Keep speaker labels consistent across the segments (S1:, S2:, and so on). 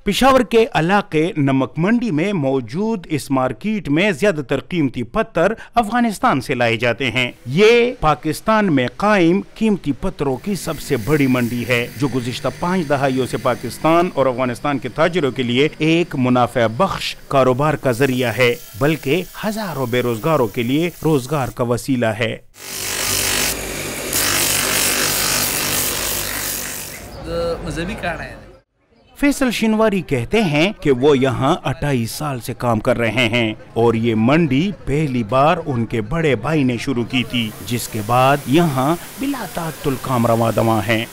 S1: पेशावर के इलाके नमक मंडी में मौजूद इस मार्केट में ज्यादातर कीमती पत्थर अफगानिस्तान से लाए जाते हैं। ये पाकिस्तान में कायम कीमती पत्थरों की सबसे बड़ी मंडी है, जो गुज़िश्ता 5 दहाइयों से पाकिस्तान और अफगानिस्तान के ताजिरों के लिए एक मुनाफा बख्श कारोबार का जरिया है, बल्कि हजारों बेरोजगारों के लिए रोजगार का वसीला है। फैसल शिनवारी कहते हैं कि वो यहाँ 28 साल से काम कर रहे हैं और ये मंडी पहली बार उनके बड़े भाई ने शुरू की थी, जिसके बाद यहाँ बिला ताअत्तुल काम रवा दवा है।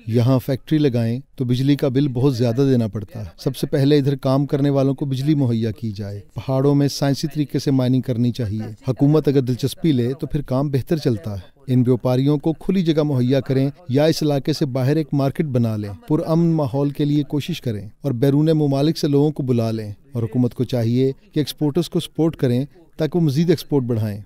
S2: यहाँ फैक्ट्री लगाएं तो बिजली का बिल बहुत ज्यादा देना पड़ता है। सबसे पहले इधर काम करने वालों को बिजली मुहैया की जाए। पहाड़ों में साइंसी तरीके से माइनिंग करनी चाहिए। हुकूमत अगर दिलचस्पी ले तो फिर काम बेहतर चलता है। इन व्यापारियों को खुली जगह मुहैया करें या इस इलाके से बाहर एक मार्केट बना लें। पुरअमन माहौल के लिए कोशिश करें और बैरून मुमालिक से लोगों को बुला लें। और हुकूमत को चाहिए कि एक्सपोर्टर्स को सपोर्ट करें ताकि वो मजीद एक्सपोर्ट बढ़ाएं।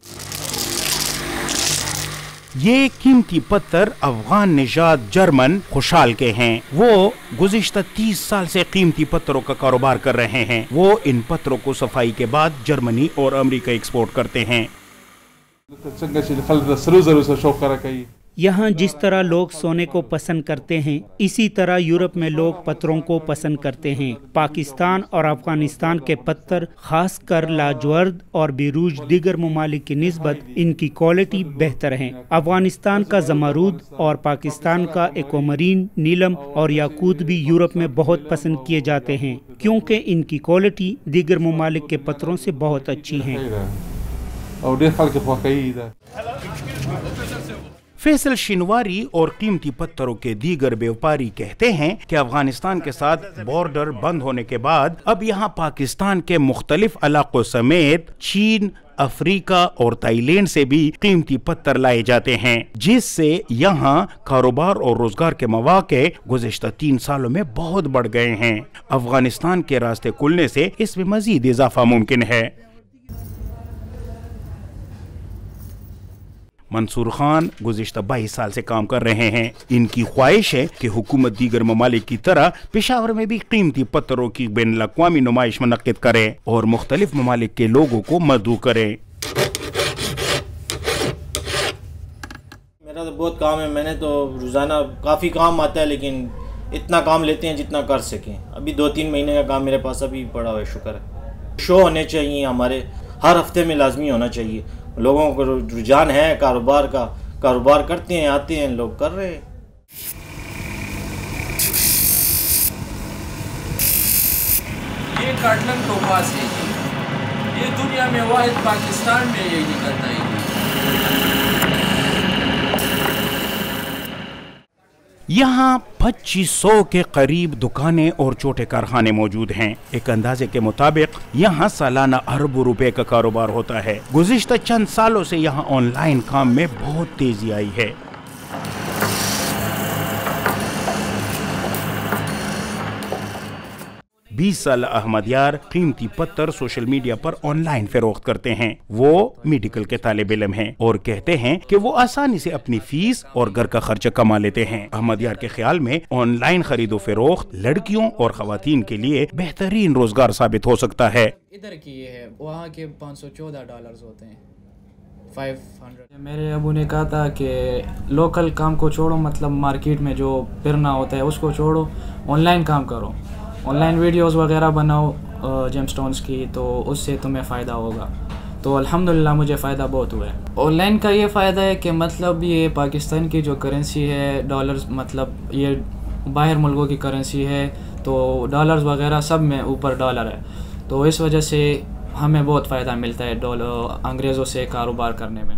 S1: ये कीमती पत्थर अफगान निजात जर्मन खुशाल के हैं। वो गुज़िश्ता 30 साल से कीमती पत्थरों का कारोबार कर रहे हैं। वो इन पत्थरों को सफाई के बाद जर्मनी और अमेरिका एक्सपोर्ट करते हैं।
S3: यहाँ जिस तरह लोग सोने को पसंद करते हैं, इसी तरह यूरोप में लोग पत्थरों को पसंद करते हैं। पाकिस्तान और अफगानिस्तान के पत्थर, खासकर लाजवर्द और बेरूज दीगर ममालिक की निस्बत इनकी क्वालिटी बेहतर है। अफगानिस्तान का जमरूद और पाकिस्तान का एक्वामरीन, नीलम और याकूत भी यूरोप में बहुत पसंद किए जाते हैं, क्योंकि इनकी क्वालिटी दीगर ममालिक के पत्थरों से बहुत अच्छी है।
S1: फैसल शिनवारी और कीमती पत्थरों के दीगर व्यापारी कहते हैं कि अफगानिस्तान के साथ बॉर्डर बंद होने के बाद अब यहाँ पाकिस्तान के मुख्तलिफ इलाकों समेत चीन, अफ्रीका और थाईलैंड से भी कीमती पत्थर लाए जाते हैं, जिससे यहाँ कारोबार और रोजगार के मौके गुज़िश्ता 3 सालों में बहुत बढ़ गए हैं। अफगानिस्तान के रास्ते खुलने से इसमें मजीद इजाफा मुमकिन है। मंसूर खान गुज़िश्ता 22 साल से काम कर रहे हैं। इनकी ख्वाहिश है कि हुकूमत दीगर ममालिक की तरह पेशावर में भी कीमती पत्थरों की बैनुल-अक़वामी नुमाइश मुनक्किद करे और मुख्तलिफ ममालिक के लोगों को मदऊ करे।
S4: मेरा तो बहुत काम है, मैंने तो रोज़ाना काफ़ी काम आता है, लेकिन इतना काम लेते हैं जितना कर सकें। अभी 2-3 महीने का काम मेरे पास अभी पड़ा हुआ है। शुक्र है। शो होने चाहिए हमारे, हर हफ्ते में लाजमी होना चाहिए। लोगों को रुझान है कारोबार का, कारोबार करते हैं, आते हैं, लोग कर रहे हैं।
S5: ये कार्टन टोपास है जी, ये दुनिया में वाहिद पाकिस्तान में ये निकलता है।
S1: यहाँ 2500 के करीब दुकानें और छोटे कारखाने मौजूद हैं। एक अंदाजे के मुताबिक यहाँ सालाना अरबों रुपए का कारोबार होता है। गुज़िश्ता चंद सालों से यहाँ ऑनलाइन काम में बहुत तेजी आई है। 20 साल अहमद यार कीमती पत्थर सोशल मीडिया पर ऑनलाइन फरोख्त करते हैं। वो मेडिकल के तालिब इल्म हैं और कहते हैं कि वो आसानी से अपनी फीस और घर का खर्चा कमा लेते हैं। अहमद यार के ख्याल में ऑनलाइन खरीदो फरोख्त लड़कियों और खवातीन के लिए बेहतरीन रोजगार साबित हो सकता है।
S6: इधर की ये है, वहाँ के $514 होते हैं, 500। मेरे अबू ने कहा था कि लोकल काम को छोड़ो, मतलब मार्केट में जो फिरना होता है उसको छोड़ो, ऑनलाइन काम करो, ऑनलाइन वीडियोस वगैरह बनाओ जेमस्टोन्स की, तो उससे तुम्हें फ़ायदा होगा। तो अल्हम्दुलिल्लाह मुझे फ़ायदा बहुत हुआ है। ऑनलाइन का ये फ़ायदा है कि मतलब ये पाकिस्तान की जो करेंसी है डॉलर्स, मतलब ये बाहर मुल्कों की करेंसी है, तो डॉलर्स वगैरह सब में ऊपर डॉलर है, तो इस वजह से हमें बहुत फ़ायदा मिलता है अंग्रेज़ों से कारोबार करने में।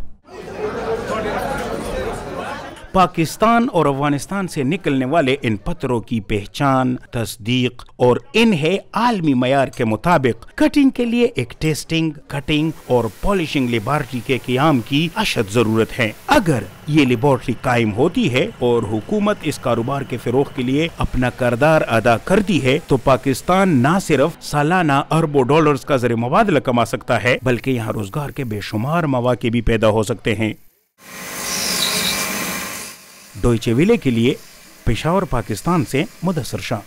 S1: पाकिस्तान और अफगानिस्तान से निकलने वाले इन पत्थरों की पहचान, तस्दीक और इन्हें आलमी मयार के मुताबिक कटिंग के लिए एक टेस्टिंग, कटिंग और पॉलिशिंग लेबॉरेटरी के क़याम की अशद जरूरत है। अगर ये लेबॉरेटरी कायम होती है और हुकूमत इस कारोबार के फ़रोग़ के लिए अपना किरदार अदा करती है, तो पाकिस्तान न सिर्फ सालाना अरबों डॉलर्स का ज़रिए मुबादला कमा सकता है, बल्कि यहाँ रोजगार के बेशुमार मौके भी पैदा हो सकते हैं। डॉयचे वेले के लिए पेशावर पाकिस्तान से मुदस्सर शाह।